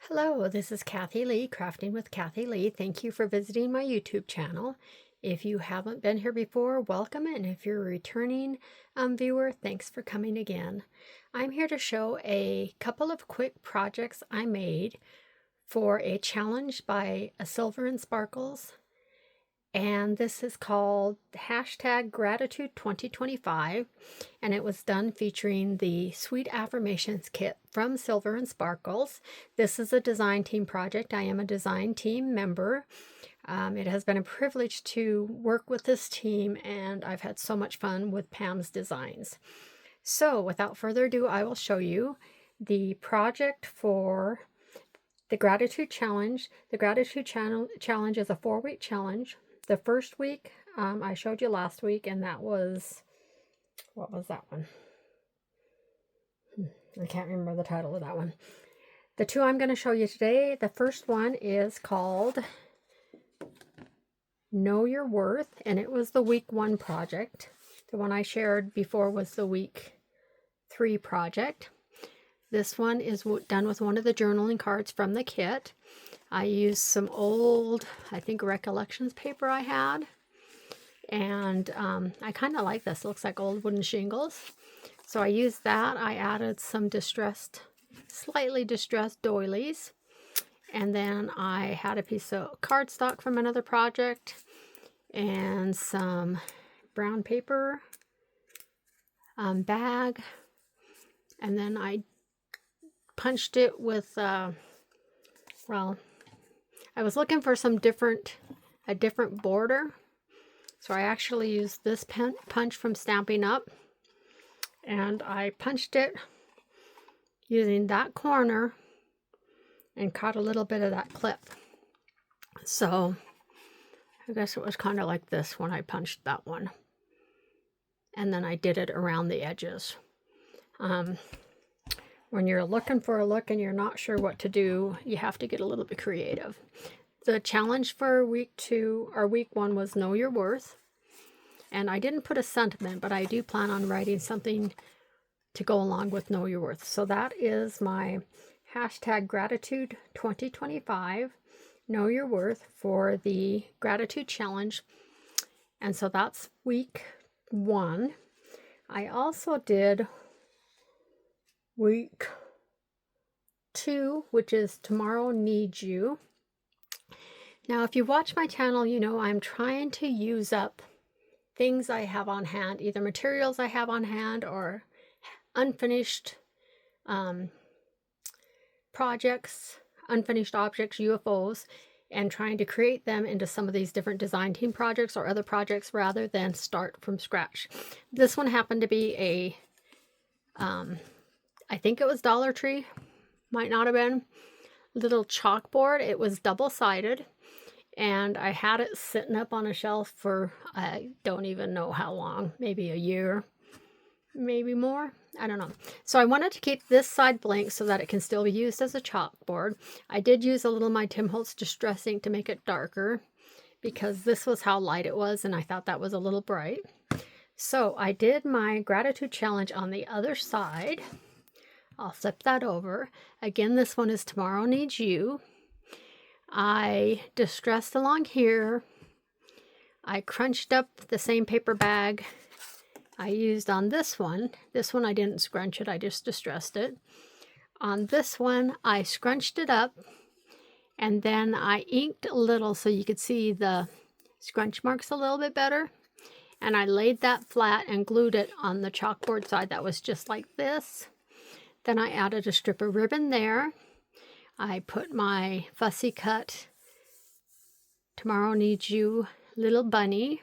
Hello, this is Kathy Lee, Crafting with Kathy Lee. Thank you for visiting my YouTube channel. If you haven't been here before, welcome, and if you're a returning viewer, thanks for coming again. I'm here to show a couple of quick projects I made for a challenge by a Silver and Sparkles, and this is called hashtag Gratitude 2025, and it was done featuring the Sweet Affirmations Kit from Silver and Sparkles. This is a design team project. I am a design team member. It has been a privilege to work with this team, and I've had so much fun with Pam's designs. So without further ado, I will show you the project for the Gratitude Challenge. The Gratitude Challenge is a 4-week challenge. The first week I showed you last week, and that was, what was that one? I can't remember the title of that one. The two I'm going to show you today, the first one is called Know Your Worth, and it was the week 1 project. The one I shared before was the week 3 project. This one is done with one of the journaling cards from the kit. I used some old, I think, recollections paper I had. And I kind of like this. It looks like old wooden shingles. So I used that. I added some slightly distressed doilies. And then I had a piece of cardstock from another project and some brown paper bag. And then I punched it with, well, I was looking for a different border. So I actually used this punch from Stampin' Up, and I punched it using that corner and caught a little bit of that clip. So I guess it was kind of like this when I punched that one. And then I did it around the edges. When you're looking for a look and you're not sure what to do, you have to get a little bit creative. The challenge for week 1 was Know Your Worth. And I didn't put a sentiment, but I do plan on writing something to go along with Know Your Worth. So that is my hashtag Gratitude 2025, Know Your Worth, for the Gratitude Challenge. And so that's week 1. I also did week 2, which is Tomorrow Needs You. Now, if you watch my channel, you know I'm trying to use up things I have on hand, either materials I have on hand or unfinished projects, unfinished objects, UFOs, and trying to create them into some of these different design team projects or other projects rather than start from scratch. This one happened to be a, I think it was Dollar Tree, might not have been, little chalkboard. It was double-sided. And I had it sitting up on a shelf for, I don't even know how long, maybe a year, maybe more, I don't know. So I wanted to keep this side blank so that it can still be used as a chalkboard. I did use a little of my Tim Holtz Distress ink to make it darker because this was how light it was and I thought that was a little bright. So I did my Gratitude Challenge on the other side. I'll flip that over. Again, this one is Tomorrow Needs You. I distressed along here. I crunched up the same paper bag I used on this one. This one I didn't scrunch it, I just distressed it. On this one, I scrunched it up, and then I inked a little so you could see the scrunch marks a little bit better. And I laid that flat and glued it on the chalkboard side that was just like this. Then I added a strip of ribbon there. I put my fussy cut Tomorrow Needs You little bunny.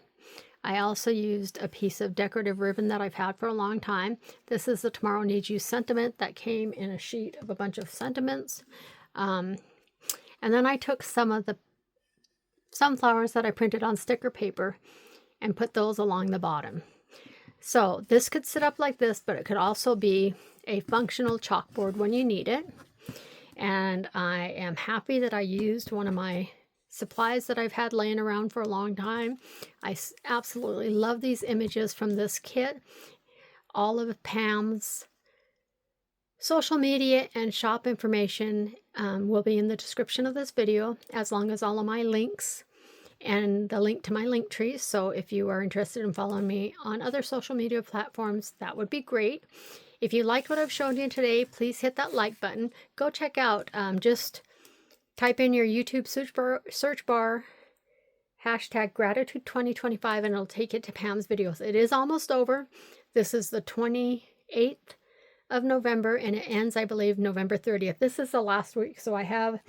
I also used a piece of decorative ribbon that I've had for a long time. This is the Tomorrow Needs You sentiment that came in a sheet of a bunch of sentiments. And then I took some of the sunflowers that I printed on sticker paper and put those along the bottom. So this could sit up like this, but it could also be a functional chalkboard when you need it. And I am happy that I used one of my supplies that I've had laying around for a long time. I absolutely love these images from this kit. All of Pam's social media and shop information will be in the description of this video, as long as all of my links and the link to my link tree. So if you are interested in following me on other social media platforms, that would be great. If you liked what I've shown you today, please hit that like button. Go check out, just type in your YouTube search bar hashtag gratitude 2025 and it'll take it to Pam's videos. It is almost over. This is the 28th of November and it ends, I believe, November 30th. This is the last week, so I have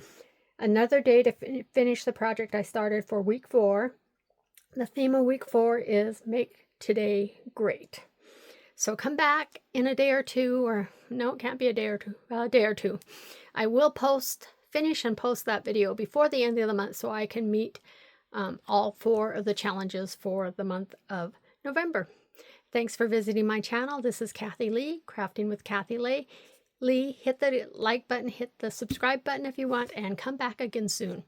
another day to finish the project I started for week 4. The theme of week 4 is make today great. So come back in a day or two, or no, it can't be a day or two, a day or two. I will finish and post that video before the end of the month so I can meet all 4 of the challenges for the month of November. Thanks for visiting my channel. This is Kathy Lee, Crafting with Kathy Lee. Hit the like button, hit the subscribe button if you want, and come back again soon.